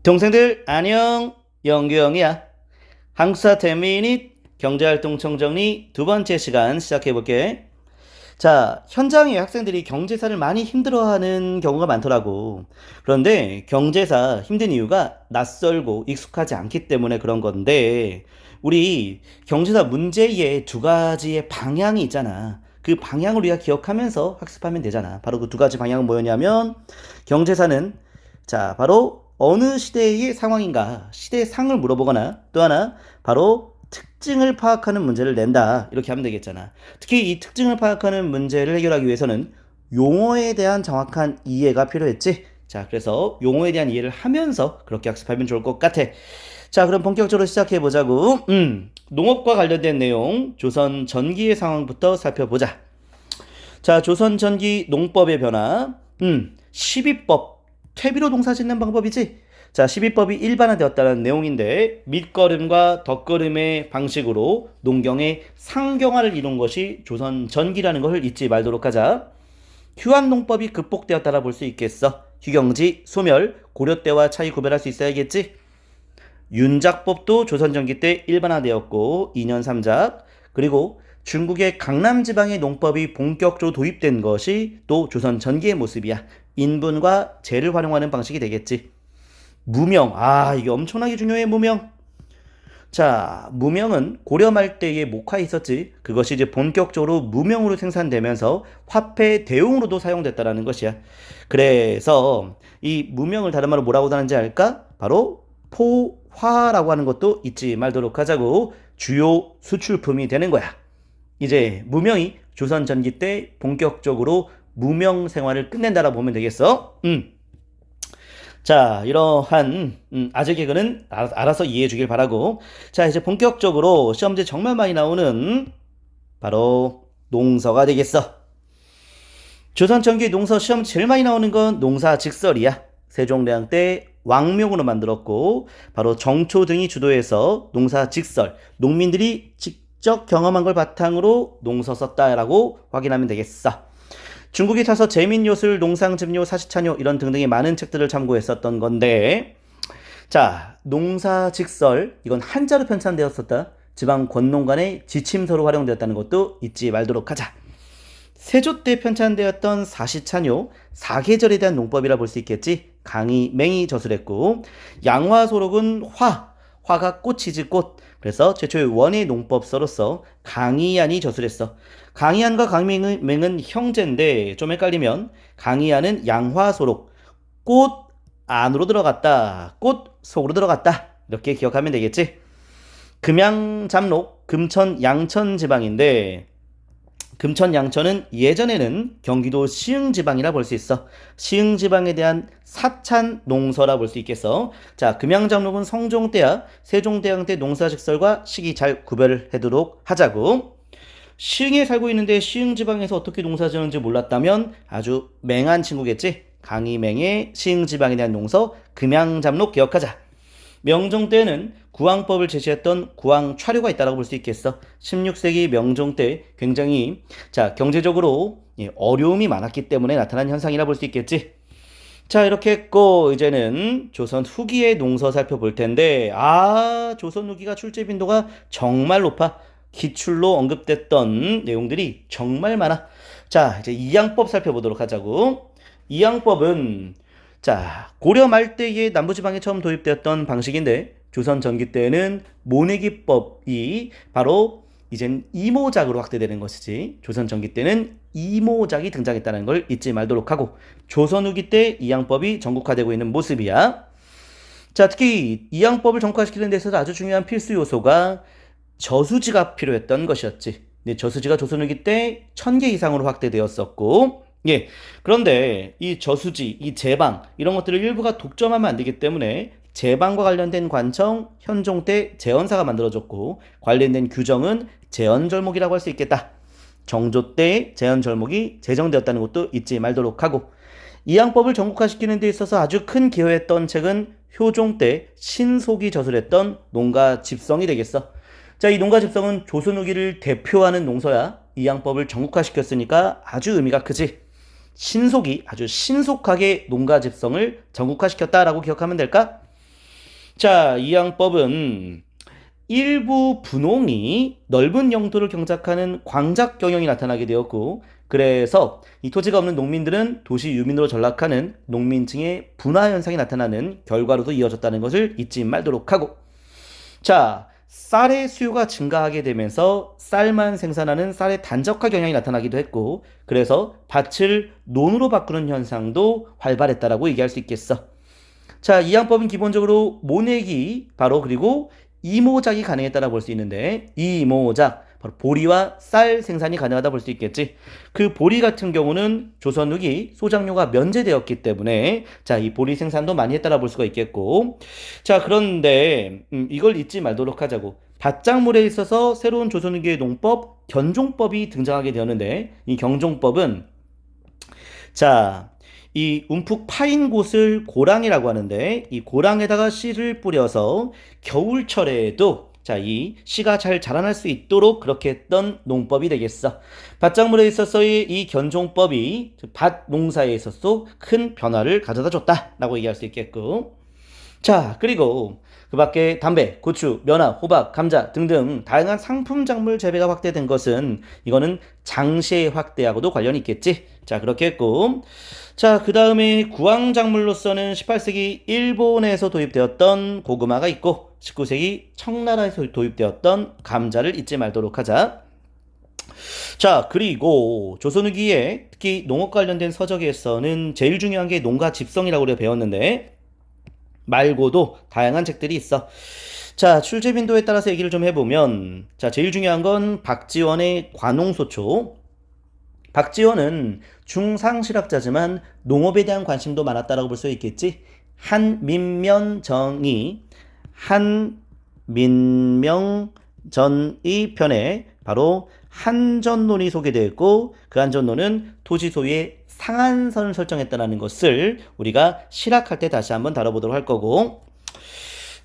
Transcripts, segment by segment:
동생들 안녕, 영규영이야. 한국사 10미닛 경제활동 총정리 두 번째 시간 시작해볼게. 자, 현장에 학생들이 경제사를 많이 힘들어하는 경우가 많더라고. 그런데 경제사 힘든 이유가 낯설고 익숙하지 않기 때문에 그런 건데, 우리 경제사 문제의 두 가지의 방향이 있잖아. 그 방향을 우리가 기억하면서 학습하면 되잖아. 바로 그 두 가지 방향은 뭐였냐면, 경제사는 바로 어느 시대의 상황인가, 시대상을 물어보거나 또 하나, 바로 특징을 파악하는 문제를 낸다. 이렇게 하면 되겠잖아. 특히 이 특징을 파악하는 문제를 해결하기 위해서는 용어에 대한 정확한 이해가 필요했지. 자, 그래서 용어에 대한 이해를 하면서 그렇게 학습하면 좋을 것 같아. 자, 그럼 본격적으로 시작해 보자고. 농업과 관련된 내용, 조선 전기의 상황부터 살펴보자. 자, 조선 전기 농법의 변화. 12법, 퇴비로 농사 짓는 방법이지. 자, 12법이 일반화되었다는 내용인데, 밑거름과 덧거름의 방식으로 농경의 상경화를 이룬 것이 조선 전기라는 것을 잊지 말도록 하자. 휴안농법이 극복되었다라 볼 수 있겠어. 휴경지, 소멸, 고려 때와 차이 구별할 수 있어야겠지. 윤작법도 조선 전기 때 일반화되었고 2년 3작. 그리고 중국의 강남 지방의 농법이 본격적으로 도입된 것이 또 조선 전기의 모습이야. 인분과 재를 활용하는 방식이 되겠지. 무명, 이게 엄청나게 중요해. 무명. 자, 무명은 고려 말 때에 목화에 있었지. 그것이 이제 본격적으로 무명으로 생산되면서 화폐 대용으로도 사용됐다라는 것이야. 그래서 이 무명을 다른 말로 뭐라고 하는지 알까? 바로 포화라고 하는 것도 잊지 말도록 하자고. 주요 수출품이 되는 거야. 이제 무명이 조선 전기 때 본격적으로 무명 생활을 끝낸다라고 보면 되겠어. 자, 이러한 아재 개그는 알아서 이해해 주길 바라고. 자, 이제 본격적으로 시험 문제 정말 많이 나오는 바로 농서가 되겠어. 조선 전기 농서 시험 제일 많이 나오는 건 농사직설이야. 세종대왕 때 왕명으로 만들었고, 바로 정초 등이 주도해서 농사직설, 농민들이 직접 경험한 걸 바탕으로 농서 썼다라고 확인하면 되겠어. 중국에 타서 재민요술, 농상집요, 사시찬요 이런 등등의 많은 책들을 참고했었던 건데, 자, 농사직설, 이건 한자로 편찬되었었다. 지방 권농간의 지침서로 활용되었다는 것도 잊지 말도록 하자. 세조 때 편찬되었던 사시찬요, 사계절에 대한 농법이라 볼 수 있겠지. 강이, 맹이 저술했고, 양화소록은 화가 꽃이지 꽃. 그래서 최초의 원예 농법서로서 강희안이 저술했어. 강희안과 강맹은 형제인데 좀 헷갈리면 강희안은 양화소록, 꽃 안으로 들어갔다, 꽃 속으로 들어갔다, 이렇게 기억하면 되겠지. 금양잡록, 금천 양천 지방인데, 금천 양천은 예전에는 경기도 시흥지방이라 볼 수 있어. 시흥지방에 대한 사찬 농서라 볼 수 있겠어. 자, 금양장록은 성종 때야. 세종대왕 때 농사직설과 시기 잘 구별을 해두도록 하자고. 시흥에 살고 있는데 시흥지방에서 어떻게 농사 지었는지 몰랐다면 아주 맹한 친구겠지. 강희맹의 시흥지방에 대한 농서 금양잡록 기억하자. 명종 때는 구황법을 제시했던 구황차류가 있다고 볼 수 있겠어. 16세기 명종 때 굉장히 경제적으로 어려움이 많았기 때문에 나타난 현상이라 볼 수 있겠지. 자, 이렇게 했고 이제는 조선 후기의 농서 살펴볼 텐데, 조선 후기가 출제 빈도가 정말 높아. 기출로 언급됐던 내용들이 정말 많아. 자, 이제 이양법 살펴보도록 하자고. 이양법은 고려 말 때에 남부지방에 처음 도입되었던 방식인데, 조선 전기 때에는 모내기법이 바로 이젠 이모작으로 확대되는 것이지. 조선 전기 때는 이모작이 등장했다는 걸 잊지 말도록 하고, 조선 후기 때 이양법이 전국화되고 있는 모습이야. 자, 특히 이양법을 전국화시키는 데 있어서 아주 중요한 필수 요소가 저수지가 필요했던 것이었지. 저수지가 조선 후기 때 1000개 이상으로 확대되었었고, 그런데 이 저수지, 이 제방 이런 것들을 일부가 독점하면 안 되기 때문에 제방과 관련된 관청 현종 때 제헌사가 만들어졌고, 관련된 규정은 제헌절목이라고 할 수 있겠다. 정조 때 제헌절목이 제정되었다는 것도 잊지 말도록 하고, 이양법을 전국화시키는 데 있어서 아주 큰 기여했던 책은 효종 때 신속이 저술했던 농가집성이 되겠어. 자, 이 농가집성은 조선 후기를 대표하는 농서야. 이양법을 전국화시켰으니까 아주 의미가 크지. 신속이 아주 신속하게 농가집성을 전국화시켰다라고 기억하면 될까? 자, 이 양법은 일부 분홍이 넓은 영토를 경작하는 광작 경영이 나타나게 되었고, 그래서 이 토지가 없는 농민들은 도시 유민으로 전락하는 농민층의 분화 현상이 나타나는 결과로도 이어졌다는 것을 잊지 말도록 하고, 자, 쌀의 수요가 증가하게 되면서 쌀만 생산하는 쌀의 단적화 경향이 나타나기도 했고, 그래서 밭을 논으로 바꾸는 현상도 활발했다라고 얘기할 수 있겠어. 자, 이 양법은 기본적으로 모내기 바로 그리고 이모작이 가능했다라 볼 수 있는데, 이 이모작 바로 보리와 쌀 생산이 가능하다 볼 수 있겠지. 그 보리 같은 경우는 조선 후기 소작료가 면제되었기 때문에 자, 이 보리 생산도 많이 했다라 볼 수가 있겠고, 자, 그런데 이걸 잊지 말도록 하자고. 밭작물에 있어서 새로운 조선 후기의 농법 견종법이 등장하게 되었는데, 이 경종법은 자, 이 움푹 파인 곳을 고랑이라고 하는데, 이 고랑에다가 씨를 뿌려서 겨울철에도 자, 이 씨가 잘 자라날 수 있도록 그렇게 했던 농법이 되겠어. 밭작물에 있어서의 이 견종법이 밭 농사에 있어서 큰 변화를 가져다 줬다라고 얘기할 수 있겠고, 자, 그리고 그 밖에 담배, 고추, 면화, 호박, 감자 등등 다양한 상품 작물 재배가 확대된 것은 이거는 장시의 확대하고도 관련이 있겠지. 자, 그렇게 했고, 자, 그 다음에 구황 작물로서는 18세기 일본에서 도입되었던 고구마가 있고 19세기 청나라에서 도입되었던 감자를 잊지 말도록 하자. 자, 그리고 조선 후기에 특히 농업 관련된 서적에서는 제일 중요한 게 농가 집성이라고 우리가 배웠는데, 말고도 다양한 책들이 있어. 자, 출제 빈도에 따라서 얘기를 좀 해보면, 자, 제일 중요한 건 박지원의 관홍소초. 박지원은 중상실학자지만 농업에 대한 관심도 많았다라고 볼 수 있겠지. 한민면정이 한민명전의 편에 바로 한전론이 소개되어 있고, 그 한전론은 토지 소유의 상한선을 설정했다는 것을 우리가 실학할 때 다시 한번 다뤄보도록 할 거고,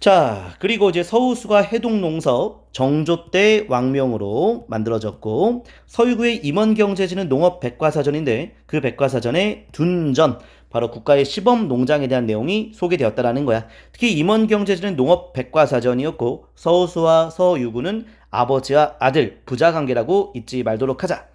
자, 그리고 이제 서우수가 해동농서 정조 때 왕명으로 만들어졌고, 서유구의 임원경제지는 농업 백과사전인데 그 백과사전의 둔전 바로 국가의 시범 농장에 대한 내용이 소개되었다라는 거야. 특히 임원경제지는 농업 백과사전이었고 서우수와 서유구는 아버지와 아들 부자 관계라고 잊지 말도록 하자.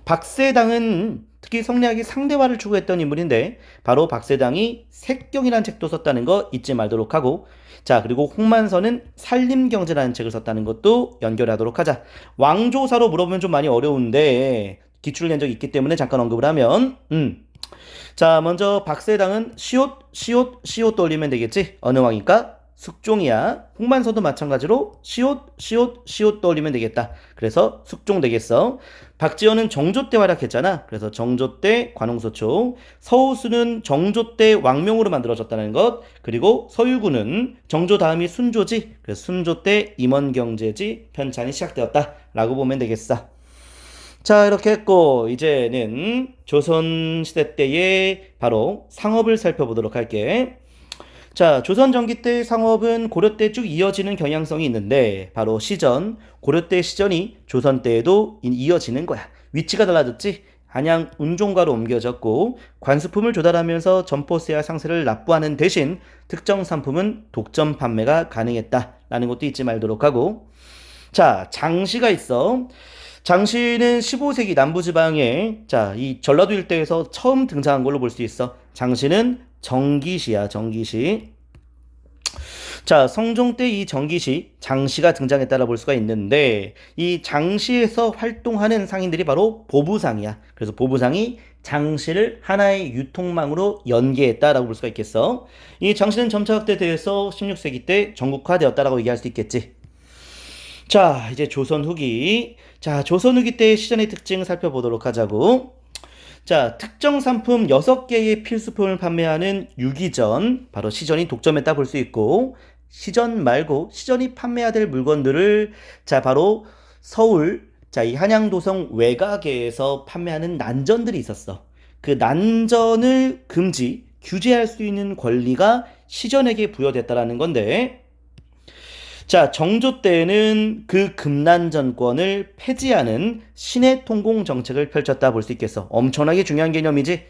박세당은 특히 성리학의 상대화를 추구했던 인물인데 바로 박세당이 색경이라는 책도 썼다는 거 잊지 말도록 하고, 자, 그리고 홍만선은 살림경제라는 책을 썼다는 것도 연결하도록 하자. 왕조사로 물어보면 좀 많이 어려운데 기출을 낸 적이 있기 때문에 잠깐 언급을 하면 자, 먼저 박세당은 시옷 떠올리면 되겠지. 어느 왕일까? 숙종이야. 홍만선도 마찬가지로 시옷 떠올리면 되겠다. 그래서 숙종 되겠어. 박지원은 정조 때 활약했잖아. 그래서 정조 때 관홍소초. 서우수는 정조 때 왕명으로 만들어졌다는 것. 그리고 서유구는 정조 다음이 순조지. 그래서 순조 때 임원경제지 편찬이 시작되었다라고 보면 되겠어. 자, 이렇게 했고 이제는 조선시대 때의 바로 상업을 살펴보도록 할게. 자, 조선 전기 때 상업은 고려 때 쭉 이어지는 경향성이 있는데 바로 시전, 고려 때 시전이 조선 때에도 이어지는 거야. 위치가 달라졌지? 한양 운종가로 옮겨졌고 관수품을 조달하면서 점포세와 상세를 납부하는 대신 특정 상품은 독점 판매가 가능했다라는 것도 잊지 말도록 하고, 자, 장시가 있어. 장시는 15세기 남부지방에 자, 이 전라도 일대에서 처음 등장한 걸로 볼 수 있어. 장시는 정기시야, 정기시. 자, 성종 때 이 정기시, 장시가 등장했다라 볼 수가 있는데 이 장시에서 활동하는 상인들이 바로 보부상이야. 그래서 보부상이 장시를 하나의 유통망으로 연계했다라고 볼 수가 있겠어. 이 장시는 점차 확대돼서 16세기 때 전국화되었다라고 얘기할 수 있겠지. 자, 이제 조선 후기. 자, 조선 후기 때의 시전의 특징 살펴보도록 하자고. 자, 특정 상품 6개의 필수품을 판매하는 유기전, 바로 시전이 독점했다 볼 수 있고, 시전 말고 시전이 판매해야 될 물건들을 자, 바로 서울, 자, 이 한양도성 외곽에서 판매하는 난전들이 있었어. 그 난전을 규제할 수 있는 권리가 시전에게 부여됐다라는 건데, 자, 정조 때에는 그 금난전권을 폐지하는 신의 통공 정책을 펼쳤다 볼 수 있겠어. 엄청나게 중요한 개념이지.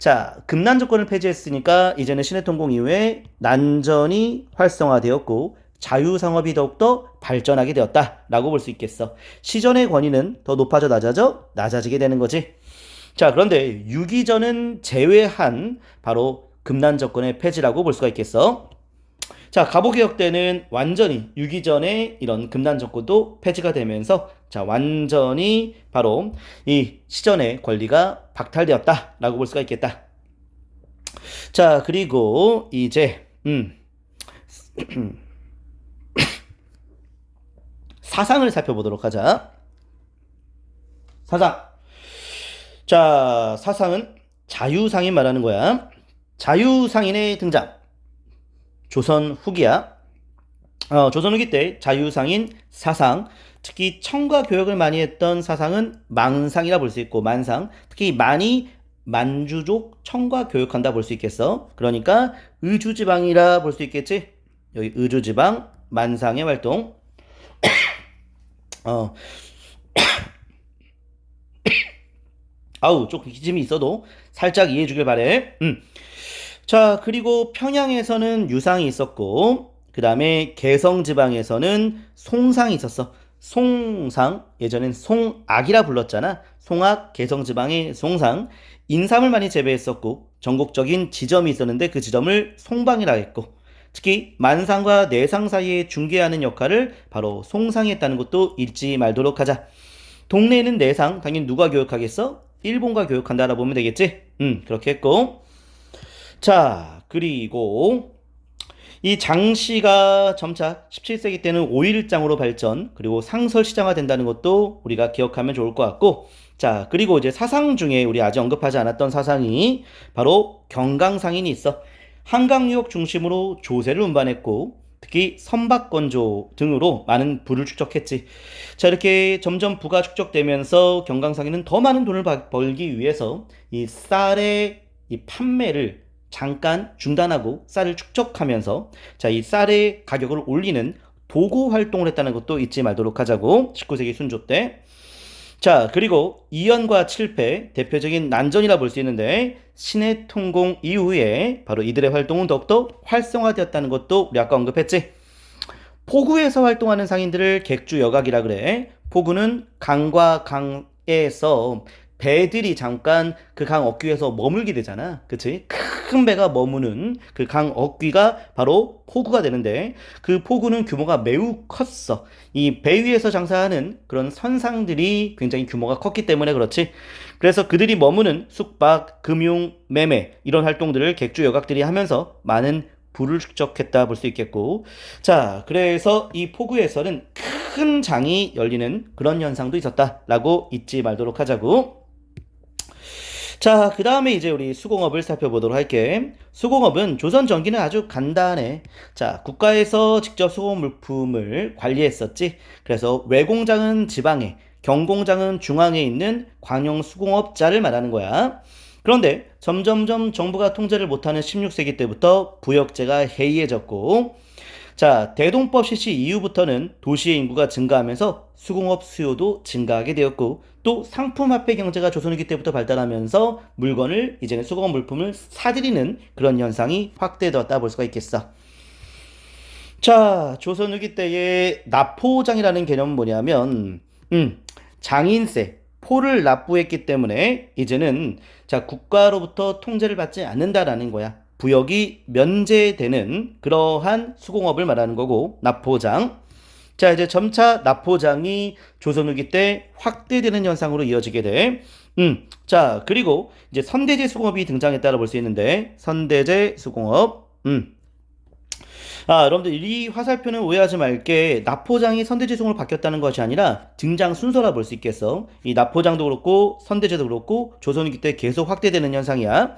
자, 금난 조건을 폐지했으니까 이제는 신해통공 이후에 난전이 활성화되었고 자유상업이 더욱더 발전하게 되었다라고 볼 수 있겠어. 시전의 권위는 더 높아져 낮아지게 되는 거지. 자, 그런데 유기전은 제외한 바로 금난 조건의 폐지라고 볼 수가 있겠어. 자, 갑오개혁 때는 완전히 유기전의 이런 금난 조건도 폐지가 되면서 자, 완전히 바로 이 시전의 권리가 박탈되었다라고 볼 수가 있겠다. 자, 그리고 이제 사상을 살펴보도록 하자. 사상. 자, 사상은 자유상인 말하는 거야. 자유상인의 등장. 조선 후기야. 조선 후기 때 자유상인 사상, 특히 청과 교역을 많이 했던 사상은 망상이라 볼 수 있고 만상, 특히 많이 만주족 청과 교역한다 볼 수 있겠어. 그러니까 의주지방이라 볼 수 있겠지. 여기 의주지방 만상의 활동. 아우 조금 기침이 있어도 살짝 이해해 주길 바래. 자, 그리고 평양에서는 유상이 있었고 그 다음에 개성지방에서는 송상이 있었어. 송상, 예전엔 송악이라 불렀잖아. 송악, 개성지방의 송상. 인삼을 많이 재배했었고 전국적인 지점이 있었는데 그 지점을 송방이라 했고 특히 만상과 내상 사이에 중개하는 역할을 바로 송상이 했다는 것도 잊지 말도록 하자. 동네에는 내상, 당연히 누가 교역하겠어? 일본과 교역한다라 보면 되겠지? 그렇게 했고. 자, 그리고 이 장씨가 점차 17세기 때는 오일장으로 발전, 그리고 상설시장화 된다는 것도 우리가 기억하면 좋을 것 같고. 자, 그리고 이제 사상 중에 우리 아직 언급하지 않았던 사상이 바로 경강상인이 있어. 한강 유역 중심으로 조세를 운반했고 특히 선박건조 등으로 많은 부를 축적했지. 자, 이렇게 점점 부가 축적되면서 경강상인은 더 많은 돈을 벌기 위해서 이 쌀의 이 판매를 잠깐 중단하고 쌀을 축적하면서 자, 이 쌀의 가격을 올리는 도구 활동을 했다는 것도 잊지 말도록 하자고. 19세기 순조 때. 자, 그리고 이연과 칠패 대표적인 난전이라 볼 수 있는데 신해통공 이후에 바로 이들의 활동은 더욱더 활성화되었다는 것도 우리 아까 언급했지. 포구에서 활동하는 상인들을 객주여각이라 그래. 포구는 강과 강에서 배들이 잠깐 그 강 어귀에서 머물게 되잖아. 그치? 큰 배가 머무는 그 강 어귀가 바로 포구가 되는데 그 포구는 규모가 매우 컸어. 이 배 위에서 장사하는 그런 선상들이 굉장히 규모가 컸기 때문에 그렇지. 그래서 그들이 머무는 숙박, 금융, 매매 이런 활동들을 객주 여각들이 하면서 많은 부를 축적했다 볼 수 있겠고. 자, 그래서 이 포구에서는 큰 장이 열리는 그런 현상도 있었다라고 잊지 말도록 하자고. 자, 그 다음에 이제 우리 수공업을 살펴보도록 할게. 수공업은 조선 전기는 아주 간단해. 자, 국가에서 직접 수공 물품을 관리했었지. 그래서 외공장은 지방에, 경공장은 중앙에 있는 광영 수공업자를 말하는 거야. 그런데 점점점 정부가 통제를 못하는 16세기 때부터 부역제가 해이해졌고, 자, 대동법 실시 이후부터는 도시의 인구가 증가하면서 수공업 수요도 증가하게 되었고 또 상품화폐 경제가 조선후기 때부터 발달하면서 물건을 이제는 수공업 물품을 사들이는 그런 현상이 확대되었다 볼 수가 있겠어. 자, 조선후기 때의 납포장이라는 개념은 뭐냐면 장인세, 포를 납부했기 때문에 이제는 자, 국가로부터 통제를 받지 않는다라는 거야. 부역이 면제되는 그러한 수공업을 말하는 거고 납포장. 자, 이제 점차 납포장이 조선 후기 때 확대되는 현상으로 이어지게 돼. 자, 그리고 이제 선대제 수공업이 등장했다고 볼 수 있는데 선대제 수공업. 여러분들 이 화살표는 오해하지 말게 납포장이 선대제 수공업으로 바뀌었다는 것이 아니라 등장 순서라 볼 수 있겠어. 이 납포장도 그렇고 선대제도 그렇고 조선 후기 때 계속 확대되는 현상이야.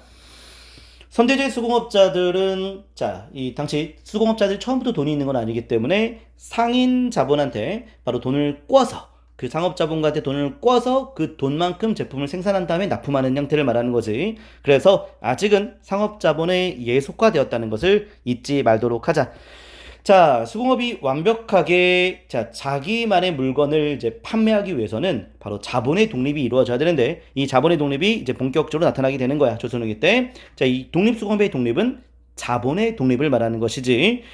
선대제 수공업자들은 자, 이 당시 수공업자들이 처음부터 돈이 있는 건 아니기 때문에 상인 자본한테 바로 돈을 꿔서 그 상업자본가한테 돈을 꿔서 그 돈만큼 제품을 생산한 다음에 납품하는 형태를 말하는 거지. 그래서 아직은 상업자본의 예속화되었다는 것을 잊지 말도록 하자. 자, 수공업이 완벽하게 자기만의 물건을 이제 판매하기 위해서는 바로 자본의 독립이 이루어져야 되는데 이 자본의 독립이 이제 본격적으로 나타나게 되는 거야. 조선후기 때. 자, 이 독립수공업의 독립은 자본의 독립을 말하는 것이지.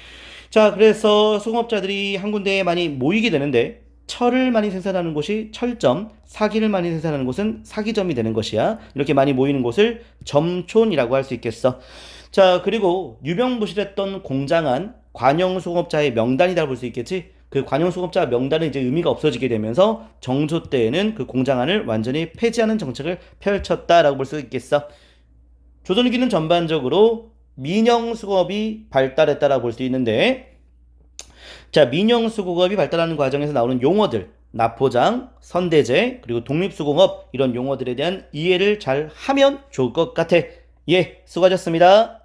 자, 그래서 수공업자들이 한 군데에 많이 모이게 되는데 철을 많이 생산하는 곳이 철점, 사기를 많이 생산하는 곳은 사기점이 되는 것이야. 이렇게 많이 모이는 곳을 점촌이라고 할 수 있겠어. 자, 그리고 유명무실했던 공장안 관영수공업자의 명단이라고 볼 수 있겠지. 그 관영수공업자 명단은 이제 의미가 없어지게 되면서 정조 때에는 그 공장안을 완전히 폐지하는 정책을 펼쳤다라고 볼 수 있겠어. 조선후기는 전반적으로 민영수공업이 발달했다라고 볼 수 있는데, 자, 민영수공업이 발달하는 과정에서 나오는 용어들, 납포장, 선대제, 그리고 독립수공업 이런 용어들에 대한 이해를 잘 하면 좋을 것 같아. 예, 수고하셨습니다.